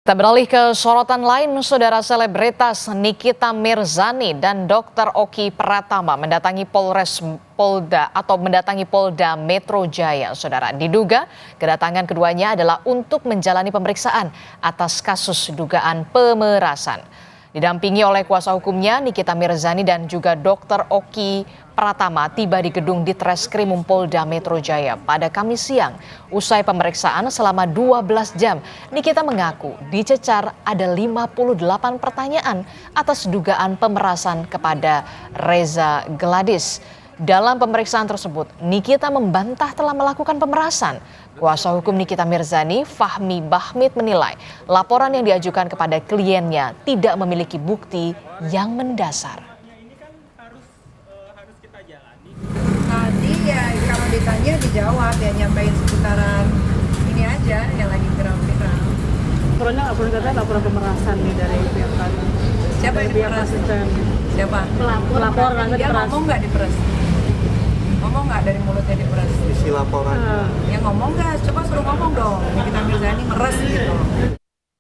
Kita beralih ke sorotan lain, saudara. Selebritas Nikita Mirzani dan Dr. Oki Pratama mendatangi Polda Metro Jaya, saudara. Diduga kedatangan keduanya adalah untuk menjalani pemeriksaan atas kasus dugaan pemerasan. Didampingi oleh kuasa hukumnya, Nikita Mirzani dan juga Dr. Oki Pratama tiba di gedung Ditreskrimum Polda Metro Jaya pada Kamis siang. Usai pemeriksaan selama 12 jam, Nikita mengaku dicecar ada 58 pertanyaan atas dugaan pemerasan kepada Reza Gladys. Dalam pemeriksaan tersebut, Nikita membantah telah melakukan pemerasan. Kuasa hukum Nikita Mirzani, Fahmi Bahmid, menilai laporan yang diajukan kepada kliennya tidak memiliki bukti yang mendasar. Tadi ya kalau ditanya dijawab, ya nyampein sekitaran ini aja yang lagi viral-viral. Laporannya laporan pemerasan nih dari pihak kami. Siapa yang diperas? Siapa? Pelapor Dia ngomong nggak diperas? Ngomong nggak dari mulutnya diperas? Isi laporan. Ya ngomong nggak? Coba suruh ngomong dong. Nikita Mirzani meres gitu.